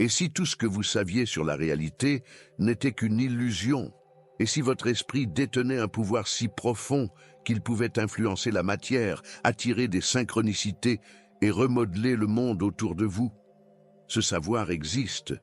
Et si tout ce que vous saviez sur la réalité n'était qu'une illusion? Et si votre esprit détenait un pouvoir si profond qu'il pouvait influencer la matière, attirer des synchronicités et remodeler le monde autour de vous? Ce savoir existe,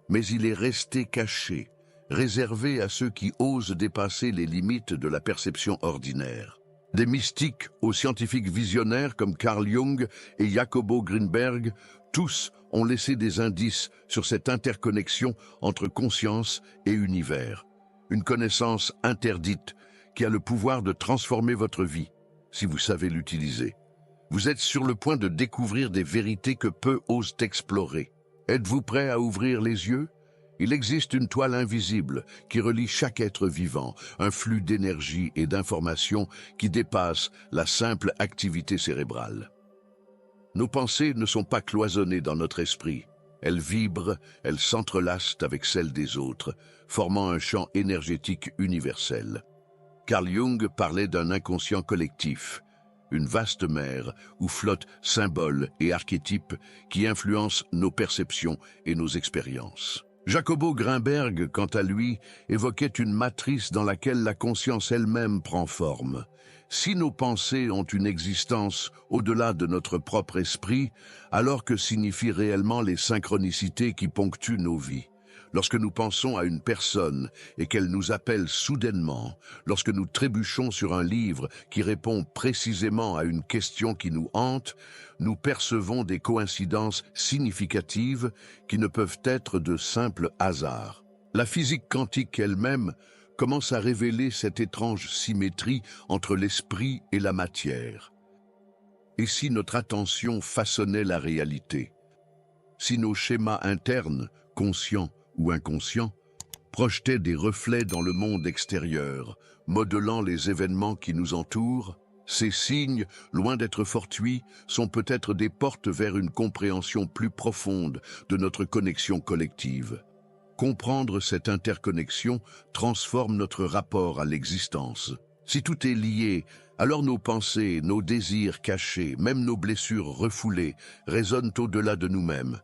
mais il est resté caché, réservé à ceux qui osent dépasser les limites de la perception ordinaire. Des mystiques aux scientifiques visionnaires comme Carl Jung et Jacobo Greenberg, tous ont laissé des indices sur cette interconnexion entre conscience et univers. Une connaissance interdite qui a le pouvoir de transformer votre vie, si vous savez l'utiliser. Vous êtes sur le point de découvrir des vérités que peu osent explorer. Êtes-vous prêt à ouvrir les yeux? Il existe une toile invisible qui relie chaque être vivant, un flux d'énergie et d'informations qui dépasse la simple activité cérébrale. Nos pensées ne sont pas cloisonnées dans notre esprit. Elles vibrent, elles s'entrelacent avec celles des autres, formant un champ énergétique universel. Carl Jung parlait d'un inconscient collectif, une vaste mer où flottent symboles et archétypes qui influencent nos perceptions et nos expériences. Jacobo Greenberg, quant à lui, évoquait une matrice dans laquelle la conscience elle-même prend forme. Si nos pensées ont une existence au-delà de notre propre esprit, alors que signifient réellement les synchronicités qui ponctuent nos vies? Lorsque nous pensons à une personne et qu'elle nous appelle soudainement, lorsque nous trébuchons sur un livre qui répond précisément à une question qui nous hante, nous percevons des coïncidences significatives qui ne peuvent être de simples hasards. La physique quantique elle-même commence à révéler cette étrange symétrie entre l'esprit et la matière. Et si notre attention façonnait la réalité? Si nos schémas internes, conscients ou inconscients, projetaient des reflets dans le monde extérieur, modelant les événements qui nous entourent, ces signes, loin d'être fortuits, sont peut-être des portes vers une compréhension plus profonde de notre connexion collective. Comprendre cette interconnexion transforme notre rapport à l'existence. Si tout est lié, alors nos pensées, nos désirs cachés, même nos blessures refoulées, résonnent au-delà de nous-mêmes.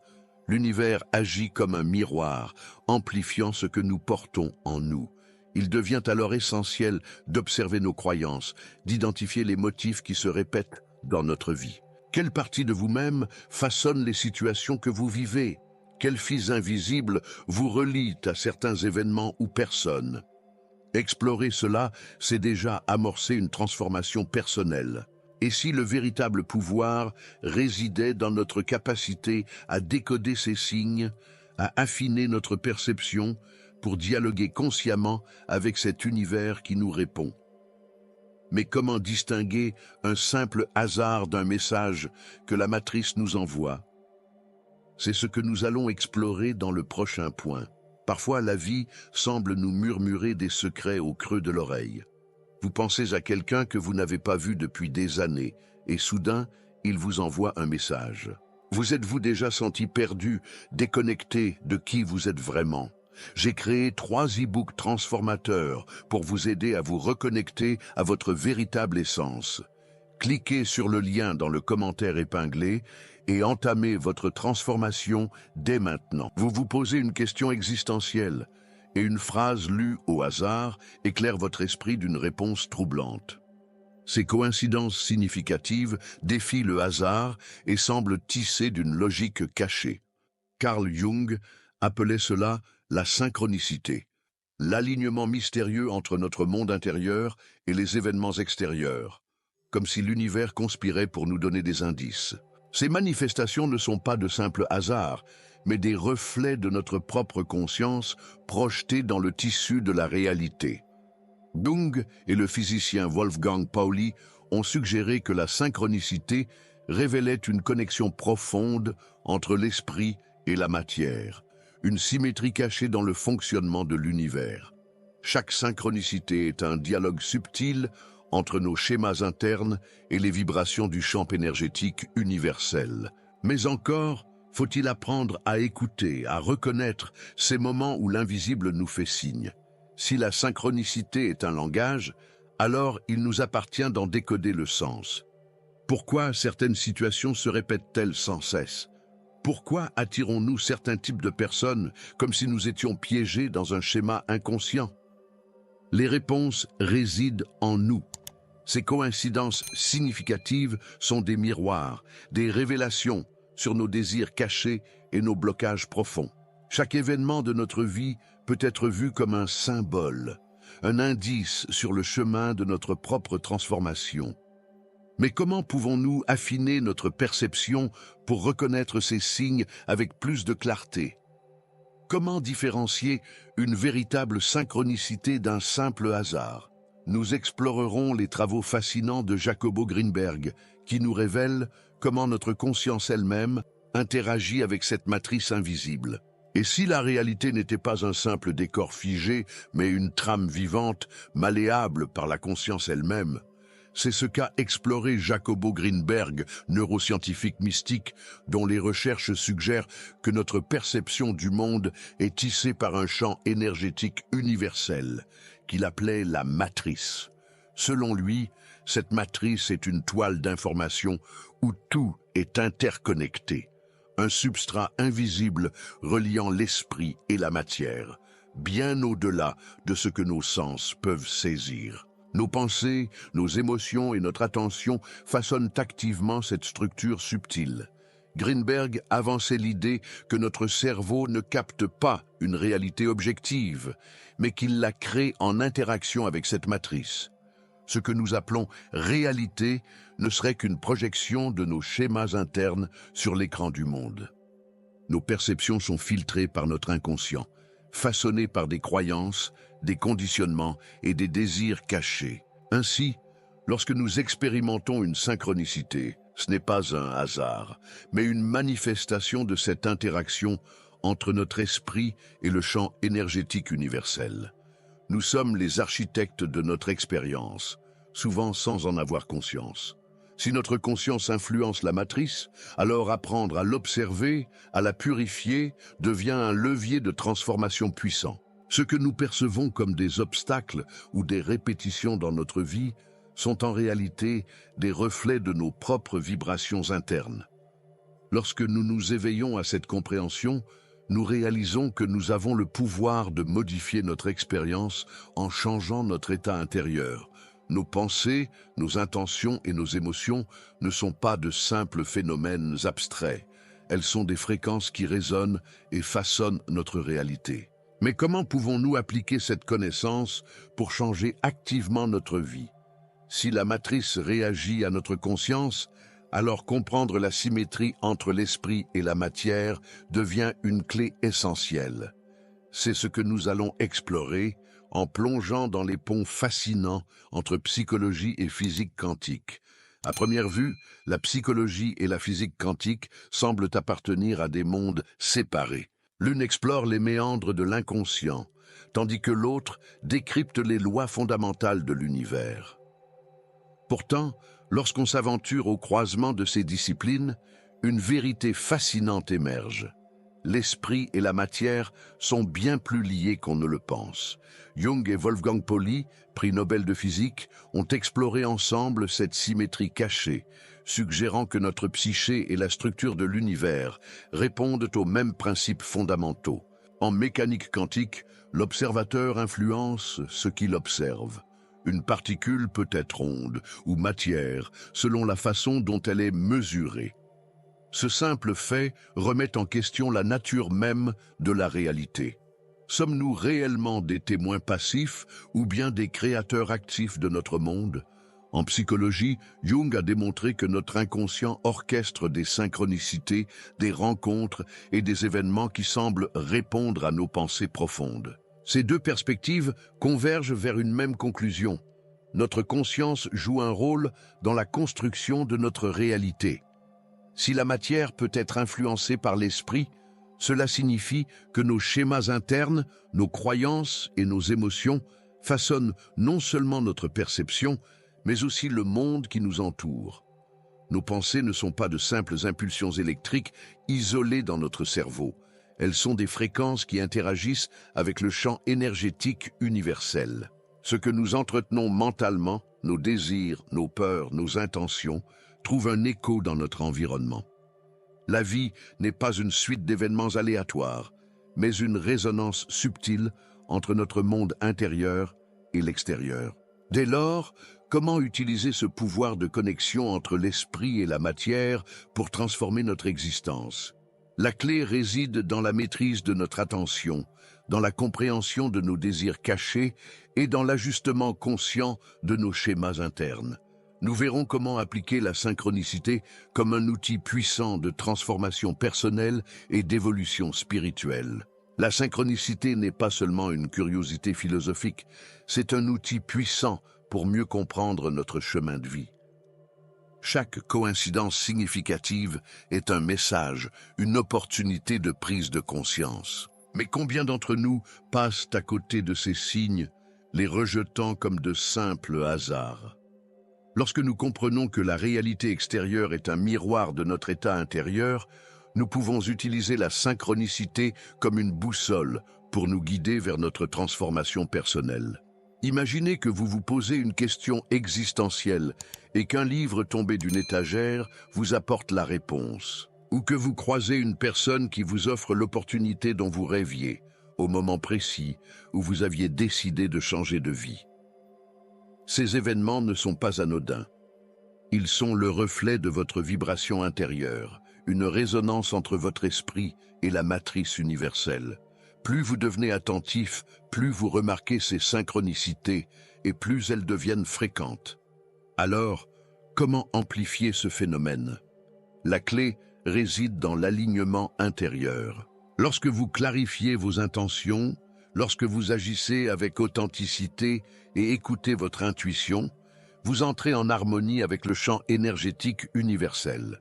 L'univers agit comme un miroir, amplifiant ce que nous portons en nous. Il devient alors essentiel d'observer nos croyances, d'identifier les motifs qui se répètent dans notre vie. Quelle partie de vous-même façonne les situations que vous vivez? Quels fils invisibles vous relient à certains événements ou personnes? Explorer cela, c'est déjà amorcer une transformation personnelle. Et si le véritable pouvoir résidait dans notre capacité à décoder ces signes, à affiner notre perception pour dialoguer consciemment avec cet univers qui nous répond? Mais comment distinguer un simple hasard d'un message que la matrice nous envoie? C'est ce que nous allons explorer dans le prochain point. Parfois, la vie semble nous murmurer des secrets au creux de l'oreille. Vous pensez à quelqu'un que vous n'avez pas vu depuis des années, et soudain, il vous envoie un message. Vous êtes-vous déjà senti perdu, déconnecté de qui vous êtes vraiment? J'ai créé 3 e-books transformateurs pour vous aider à vous reconnecter à votre véritable essence. Cliquez sur le lien dans le commentaire épinglé et entamez votre transformation dès maintenant. Vous vous posez une question existentielle et une phrase lue au hasard éclaire votre esprit d'une réponse troublante. Ces coïncidences significatives défient le hasard et semblent tissées d'une logique cachée. Carl Jung appelait cela la synchronicité, l'alignement mystérieux entre notre monde intérieur et les événements extérieurs, comme si l'univers conspirait pour nous donner des indices. Ces manifestations ne sont pas de simples hasards, mais des reflets de notre propre conscience projetés dans le tissu de la réalité. Jung et le physicien Wolfgang Pauli ont suggéré que la synchronicité révélait une connexion profonde entre l'esprit et la matière, une symétrie cachée dans le fonctionnement de l'univers. Chaque synchronicité est un dialogue subtil entre nos schémas internes et les vibrations du champ énergétique universel. Mais encore, faut-il apprendre à écouter, à reconnaître ces moments où l'invisible nous fait signe. Si la synchronicité est un langage, alors il nous appartient d'en décoder le sens. Pourquoi certaines situations se répètent-elles sans cesse? Pourquoi attirons-nous certains types de personnes comme si nous étions piégés dans un schéma inconscient? Les réponses résident en nous. Ces coïncidences significatives sont des miroirs, des révélations sur nos désirs cachés et nos blocages profonds. Chaque événement de notre vie peut être vu comme un symbole, un indice sur le chemin de notre propre transformation. Mais comment pouvons-nous affiner notre perception pour reconnaître ces signes avec plus de clarté? Comment différencier une véritable synchronicité d'un simple hasard? Nous explorerons les travaux fascinants de Jacobo Greenberg, qui nous révèlent comment notre conscience elle-même interagit avec cette matrice invisible. Et si la réalité n'était pas un simple décor figé, mais une trame vivante, malléable par la conscience elle-même? C'est ce qu'a exploré Jacobo Greenberg, neuroscientifique mystique, dont les recherches suggèrent que notre perception du monde est tissée par un champ énergétique universel, qu'il appelait la matrice. Selon lui, cette matrice est une toile d'information où tout est interconnecté, un substrat invisible reliant l'esprit et la matière, bien au-delà de ce que nos sens peuvent saisir. Nos pensées, nos émotions et notre attention façonnent activement cette structure subtile. Greenberg avançait l'idée que notre cerveau ne capte pas une réalité objective, mais qu'il la crée en interaction avec cette matrice. Ce que nous appelons réalité ne serait qu'une projection de nos schémas internes sur l'écran du monde. Nos perceptions sont filtrées par notre inconscient, façonnées par des croyances, des conditionnements et des désirs cachés. Ainsi, lorsque nous expérimentons une synchronicité, ce n'est pas un hasard, mais une manifestation de cette interaction entre notre esprit et le champ énergétique universel. Nous sommes les architectes de notre expérience, souvent sans en avoir conscience. Si notre conscience influence la matrice, alors apprendre à l'observer, à la purifier, devient un levier de transformation puissant. Ce que nous percevons comme des obstacles ou des répétitions dans notre vie sont en réalité des reflets de nos propres vibrations internes. Lorsque nous nous éveillons à cette compréhension, nous réalisons que nous avons le pouvoir de modifier notre expérience en changeant notre état intérieur. Nos pensées, nos intentions et nos émotions ne sont pas de simples phénomènes abstraits. Elles sont des fréquences qui résonnent et façonnent notre réalité. Mais comment pouvons-nous appliquer cette connaissance pour changer activement notre vie? Si la matrice réagit à notre conscience, alors comprendre la symétrie entre l'esprit et la matière devient une clé essentielle. C'est ce que nous allons explorer en plongeant dans les ponts fascinants entre psychologie et physique quantique. À première vue, la psychologie et la physique quantique semblent appartenir à des mondes séparés. L'une explore les méandres de l'inconscient, tandis que l'autre décrypte les lois fondamentales de l'univers. Pourtant, lorsqu'on s'aventure au croisement de ces disciplines, une vérité fascinante émerge. L'esprit et la matière sont bien plus liés qu'on ne le pense. Jung et Wolfgang Pauli, prix Nobel de physique, ont exploré ensemble cette symétrie cachée, suggérant que notre psyché et la structure de l'univers répondent aux mêmes principes fondamentaux. En mécanique quantique, l'observateur influence ce qu'il observe. Une particule peut être onde ou matière selon la façon dont elle est mesurée. Ce simple fait remet en question la nature même de la réalité. Sommes-nous réellement des témoins passifs ou bien des créateurs actifs de notre monde? En psychologie, Jung a démontré que notre inconscient orchestre des synchronicités, des rencontres et des événements qui semblent répondre à nos pensées profondes. Ces deux perspectives convergent vers une même conclusion. Notre conscience joue un rôle dans la construction de notre réalité. Si la matière peut être influencée par l'esprit, cela signifie que nos schémas internes, nos croyances et nos émotions façonnent non seulement notre perception, mais aussi le monde qui nous entoure. Nos pensées ne sont pas de simples impulsions électriques isolées dans notre cerveau. Elles sont des fréquences qui interagissent avec le champ énergétique universel. Ce que nous entretenons mentalement, nos désirs, nos peurs, nos intentions, trouve un écho dans notre environnement. La vie n'est pas une suite d'événements aléatoires, mais une résonance subtile entre notre monde intérieur et l'extérieur. Dès lors, comment utiliser ce pouvoir de connexion entre l'esprit et la matière pour transformer notre existence? La clé réside dans la maîtrise de notre attention, dans la compréhension de nos désirs cachés et dans l'ajustement conscient de nos schémas internes. Nous verrons comment appliquer la synchronicité comme un outil puissant de transformation personnelle et d'évolution spirituelle. La synchronicité n'est pas seulement une curiosité philosophique, c'est un outil puissant pour mieux comprendre notre chemin de vie. Chaque coïncidence significative est un message, une opportunité de prise de conscience. Mais combien d'entre nous passent à côté de ces signes, les rejetant comme de simples hasards? Lorsque nous comprenons que la réalité extérieure est un miroir de notre état intérieur, nous pouvons utiliser la synchronicité comme une boussole pour nous guider vers notre transformation personnelle. Imaginez que vous vous posez une question existentielle et qu'un livre tombé d'une étagère vous apporte la réponse, ou que vous croisez une personne qui vous offre l'opportunité dont vous rêviez, au moment précis où vous aviez décidé de changer de vie. Ces événements ne sont pas anodins. Ils sont le reflet de votre vibration intérieure, une résonance entre votre esprit et la matrice universelle. Plus vous devenez attentif, plus vous remarquez ces synchronicités et plus elles deviennent fréquentes. Alors, comment amplifier ce phénomène? La clé réside dans l'alignement intérieur. Lorsque vous clarifiez vos intentions, lorsque vous agissez avec authenticité et écoutez votre intuition, vous entrez en harmonie avec le champ énergétique universel.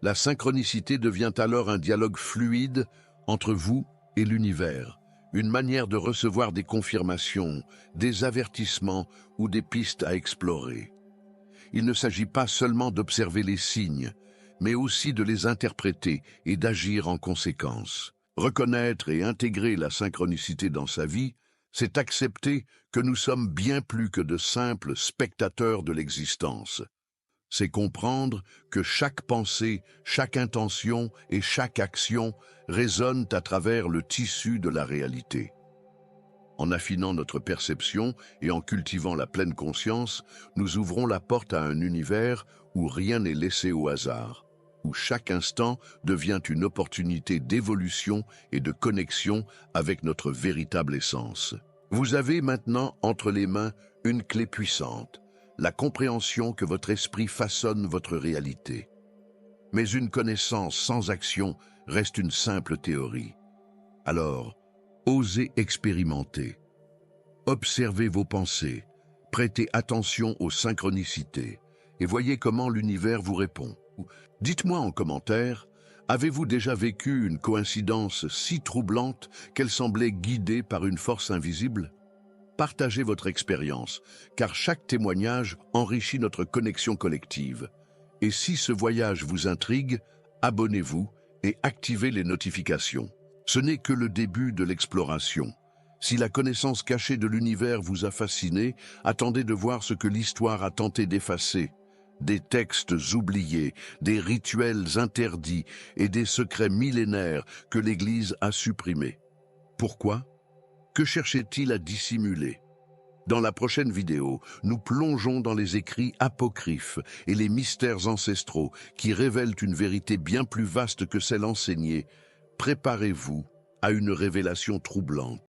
La synchronicité devient alors un dialogue fluide entre vous et l'univers, une manière de recevoir des confirmations, des avertissements ou des pistes à explorer. Il ne s'agit pas seulement d'observer les signes, mais aussi de les interpréter et d'agir en conséquence. Reconnaître et intégrer la synchronicité dans sa vie, c'est accepter que nous sommes bien plus que de simples spectateurs de l'existence. C'est comprendre que chaque pensée, chaque intention et chaque action résonnent à travers le tissu de la réalité. En affinant notre perception et en cultivant la pleine conscience, nous ouvrons la porte à un univers où rien n'est laissé au hasard, où chaque instant devient une opportunité d'évolution et de connexion avec notre véritable essence. Vous avez maintenant entre les mains une clé puissante, la compréhension que votre esprit façonne votre réalité. Mais une connaissance sans action reste une simple théorie. Alors, osez expérimenter. Observez vos pensées, prêtez attention aux synchronicités et voyez comment l'univers vous répond. Dites-moi en commentaire, avez-vous déjà vécu une coïncidence si troublante qu'elle semblait guidée par une force invisible? Partagez votre expérience, car chaque témoignage enrichit notre connexion collective. Et si ce voyage vous intrigue, abonnez-vous et activez les notifications. Ce n'est que le début de l'exploration. Si la connaissance cachée de l'univers vous a fasciné, attendez de voir ce que l'histoire a tenté d'effacer. Des textes oubliés, des rituels interdits et des secrets millénaires que l'Église a supprimés. Pourquoi? Que cherchait-il à dissimuler? Dans la prochaine vidéo, nous plongeons dans les écrits apocryphes et les mystères ancestraux qui révèlent une vérité bien plus vaste que celle enseignée. Préparez-vous à une révélation troublante.